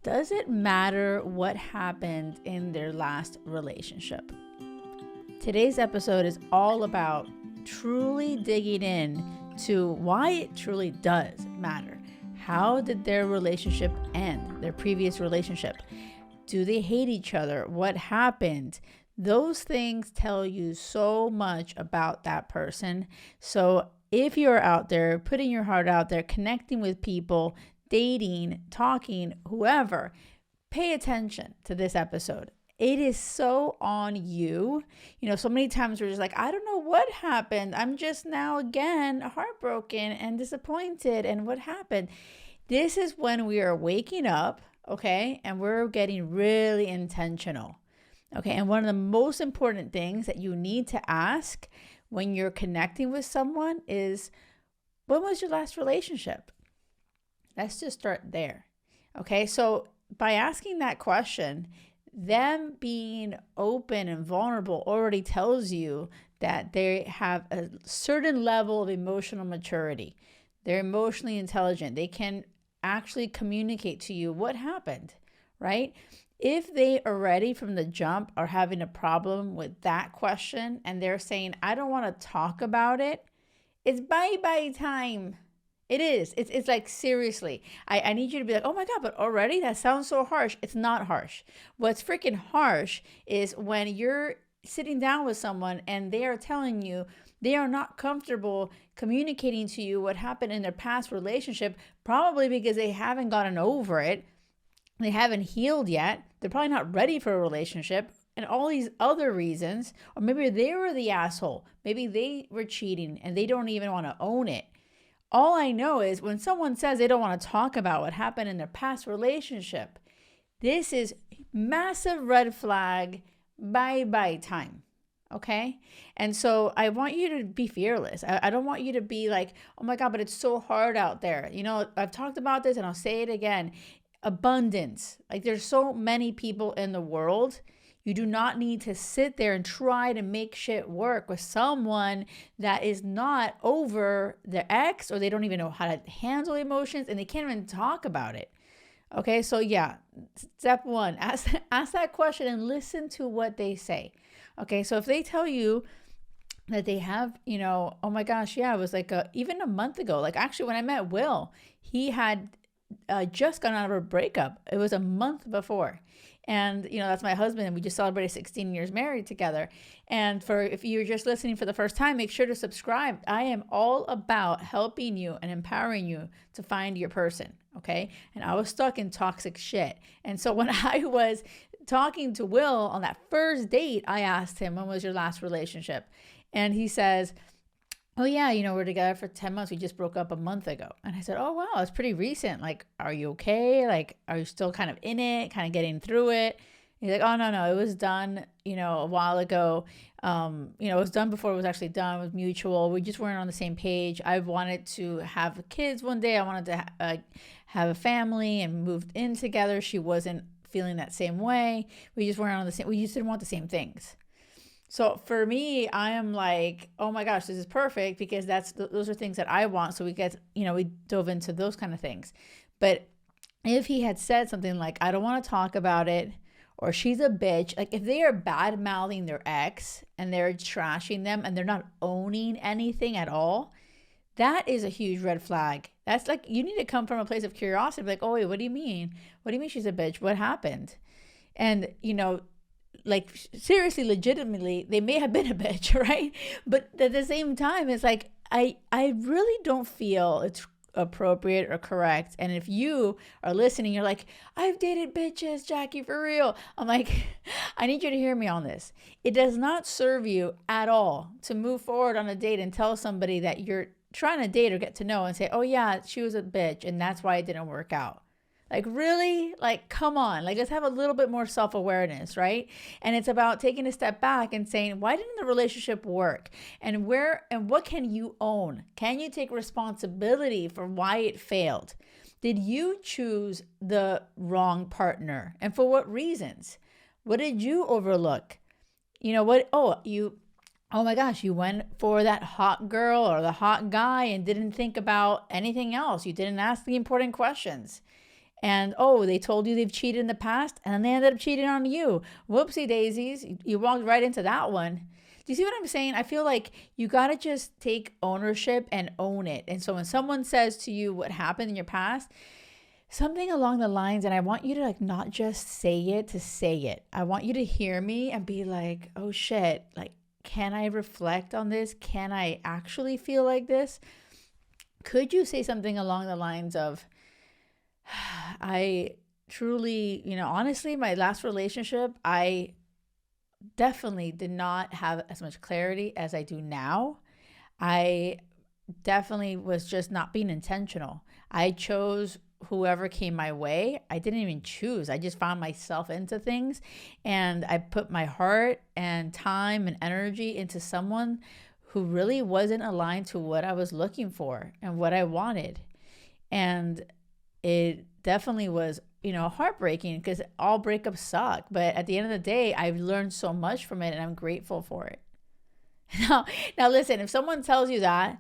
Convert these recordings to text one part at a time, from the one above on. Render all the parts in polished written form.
Does it matter what happened in their last relationship? Today's episode is all about truly digging in to why it truly does matter. How did their relationship end, their previous relationship? Do they hate each other? What happened? Those things tell you so much about that person. So if you're out there, putting your heart out there, connecting with people, dating, talking, whoever, pay attention to this episode. It is so on you. So many times we're just like, I don't know what happened. I'm just now again heartbroken and disappointed. And what happened? This is when we are waking up, okay? And we're getting really intentional, okay? And one of the most important things that you need to ask when you're connecting with someone is, when was your last relationship? Let's just start there, okay? So by asking that question, them being open and vulnerable already tells you that they have a certain level of emotional maturity. They're emotionally intelligent. They can actually communicate to you what happened, right? If they already from the jump are having a problem with that question and they're saying, I don't want to talk about it, it's bye-bye time. It is. It's like, seriously, I need you to be like, oh my God, but already? That sounds so harsh. It's not harsh. What's freaking harsh is when you're sitting down with someone and they are telling you they are not comfortable communicating to you what happened in their past relationship, probably because they haven't gotten over it. They haven't healed yet. They're probably not ready for a relationship and all these other reasons. Or maybe they were the asshole. Maybe they were cheating and they don't even want to own it. All I know is when someone says they don't want to talk about what happened in their past relationship, this is massive red flag, bye-bye time, okay? And so I want you to be fearless. I don't want you to be like, oh my God, but it's so hard out there. I've talked about this and I'll say it again. Abundance. Like, there's so many people in the world. You do not need to sit there and try to make shit work with someone that is not over their ex, or they don't even know how to handle emotions and they can't even talk about it. Okay, so yeah, step one, ask that question and listen to what they say. Okay, so if they tell you that they have, oh my gosh, yeah, it was like even a month ago. Like, actually, when I met Will, he had just gone out of a breakup. It was a month before. And, that's my husband, and we just celebrated 16 years married together. And if you're just listening for the first time, make sure to subscribe. I am all about helping you and empowering you to find your person, okay? And I was stuck in toxic shit. And so when I was talking to Will on that first date, I asked him, when was your last relationship? And he says, oh yeah, we're together for 10 months. We just broke up a month ago. And I said, oh wow, it's pretty recent. Like, are you okay? Like, are you still kind of in it, kind of getting through it? He's like, oh no, it was done, a while ago. It was done before it was actually done. It was mutual. We just weren't on the same page. I wanted to have kids one day. I wanted to have a family and moved in together. She wasn't feeling that same way. We just weren't on the same, we just didn't want the same things. So for me, I am like, oh my gosh, this is perfect, because those are things that I want. So we dove into those kind of things. But if he had said something like, I don't want to talk about it, or she's a bitch, like if they are bad mouthing their ex and they're trashing them and they're not owning anything at all, that is a huge red flag. That's like, you need to come from a place of curiosity. Like, oh wait, what do you mean? What do you mean she's a bitch? What happened? And, like, seriously, legitimately, they may have been a bitch, right? But at the same time, it's like, I really don't feel it's appropriate or correct. And if you are listening, you're like, I've dated bitches, Jackie, for real. I'm like, I need you to hear me on this. It does not serve you at all to move forward on a date and tell somebody that you're trying to date or get to know and say, oh yeah, she was a bitch and that's why it didn't work out. Like, really? Like, come on. Like, let's have a little bit more self-awareness, right? And it's about taking a step back and saying, why didn't the relationship work? And what can you own? Can you take responsibility for why it failed? Did you choose the wrong partner? And for what reasons? What did you overlook? Oh my gosh, you went for that hot girl or the hot guy and didn't think about anything else. You didn't ask the important questions. And oh, they told you they've cheated in the past and then they ended up cheating on you. Whoopsie daisies. You walked right into that one. Do you see what I'm saying? I feel like you got to just take ownership and own it. And so when someone says to you what happened in your past, something along the lines, and I want you to like not just say it to say it. I want you to hear me and be like, oh shit, like, can I reflect on this? Can I actually feel like this? Could you say something along the lines of, I truly, honestly, my last relationship, I definitely did not have as much clarity as I do now. I definitely was just not being intentional. I chose whoever came my way. I didn't even choose. I just found myself into things, and I put my heart and time and energy into someone who really wasn't aligned to what I was looking for and what I wanted. And it definitely was, heartbreaking because all breakups suck. But at the end of the day, I've learned so much from it and I'm grateful for it. Now listen, if someone tells you that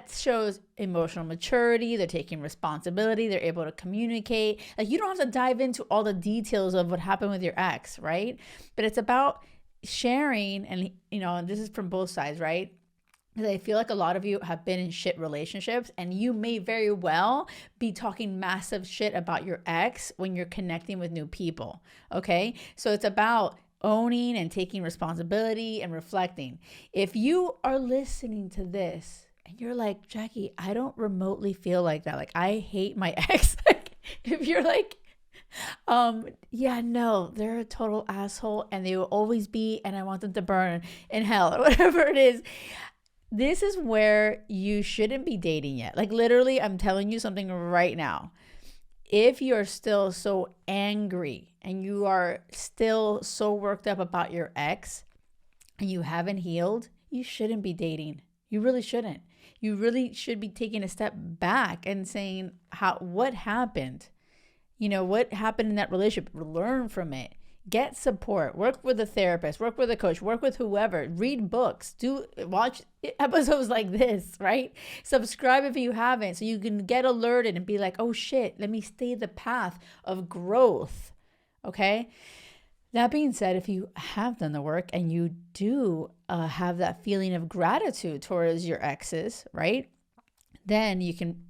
shows emotional maturity. They're taking responsibility. They're able to communicate. Like, you don't have to dive into all the details of what happened with your ex, right? But it's about sharing, and this is from both sides, right? Because I feel like a lot of you have been in shit relationships, and you may very well be talking massive shit about your ex when you're connecting with new people. Okay, so it's about owning and taking responsibility and reflecting. If you are listening to this and you're like, Jackie, I don't remotely feel like that, like I hate my ex, like, if you're like, yeah, no, they're a total asshole and they will always be, and I want them to burn in hell or whatever it is, this is where you shouldn't be dating yet. Like, literally, I'm telling you something right now. If you're still so angry and you are still so worked up about your ex and you haven't healed, you shouldn't be dating. You really shouldn't. You really should be taking a step back and saying, what happened? What happened in that relationship? Learn from it. Get support. Work with a therapist. Work with a coach. Work with whoever. Read books. Watch episodes like this, right? Subscribe if you haven't, so you can get alerted and be like, oh shit, let me stay the path of growth. Okay? That being said, if you have done the work and you do have that feeling of gratitude towards your exes, right? Then you can,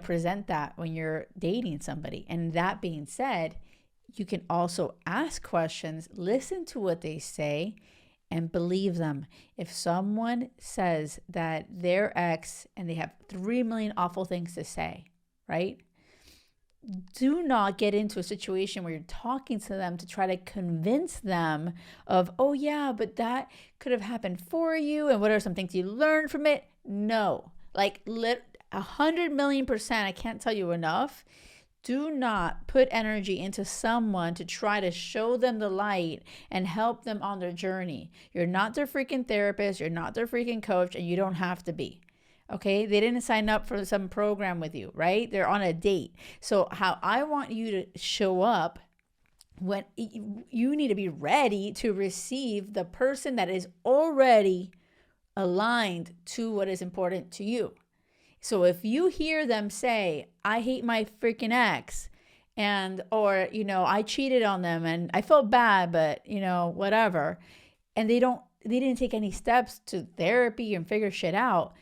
present that when you're dating somebody. And that being said, you can also ask questions, listen to what they say, and believe them. If someone says that their ex and they have 3 million awful things to say, right? Do not get into a situation where you're talking to them to try to convince them of, oh yeah, but that could have happened for you, and what are some things you learned from it? No, like 100 million%, I can't tell you enough. Do not put energy into someone to try to show them the light and help them on their journey. You're not their freaking therapist. You're not their freaking coach, and you don't have to be. Okay? They didn't sign up for some program with you, right? They're on a date. So how I want you to show up, when you need to be ready to receive the person that is already aligned to what is important to you. So if you hear them say, I hate my freaking ex, or I cheated on them and I felt bad, but whatever, and they didn't take any steps to therapy and figure shit out,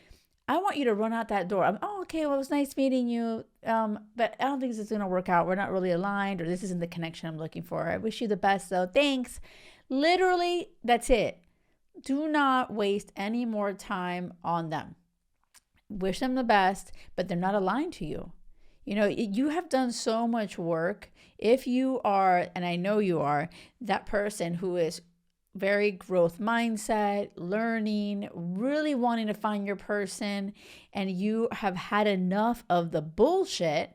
I want you to run out that door. Okay, well, it was nice meeting you, but I don't think this is going to work out. We're not really aligned, or this isn't the connection I'm looking for. I wish you the best though. Thanks. Literally, that's it. Do not waste any more time on them. Wish them the best, but they're not aligned to you. You have done so much work. If you are, and I know you are, that person who is very growth mindset, learning, really wanting to find your person, and you have had enough of the bullshit,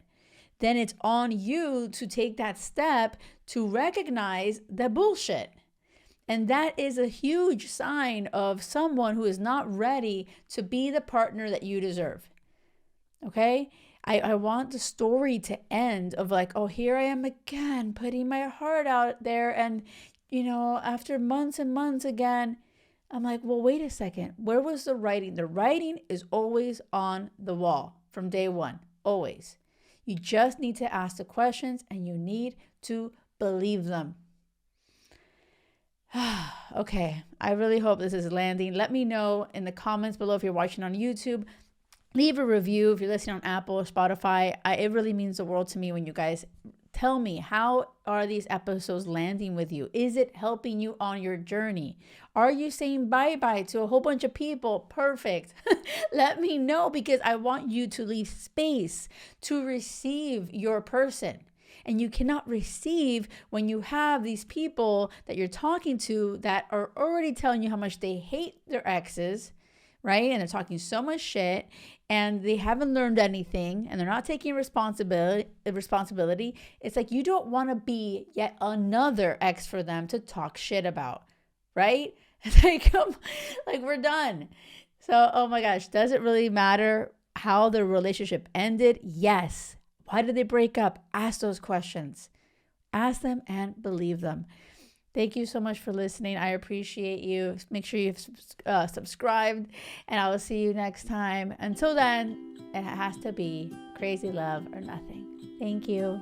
then it's on you to take that step to recognize the bullshit. And that is a huge sign of someone who is not ready to be the partner that you deserve. Okay? I want the story to end of like, oh, here I am again, putting my heart out there. And, after months and months again, I'm like, well, wait a second. Where was the writing? The writing is always on the wall from day one, always. You just need to ask the questions and you need to believe them. Okay, I really hope this is landing. Let me know in the comments below if you're watching on YouTube. Leave a review if you're listening on Apple or Spotify. It really means the world to me when you guys tell me, how are these episodes landing with you? Is it helping you on your journey? Are you saying bye-bye to a whole bunch of people? Perfect. Let me know, because I want you to leave space to receive your person. And you cannot receive when you have these people that you're talking to that are already telling you how much they hate their exes, right? And they're talking so much shit, and they haven't learned anything, and they're not taking responsibility. It's like you don't want to be yet another ex for them to talk shit about, right? Like we're done. So, oh my gosh, does it really matter how the relationship ended? Yes. Why did they break up? Ask those questions. Ask them and believe them. Thank you so much for listening. I appreciate you. Make sure you've subscribed, and I will see you next time. Until then, it has to be crazy love or nothing. Thank you.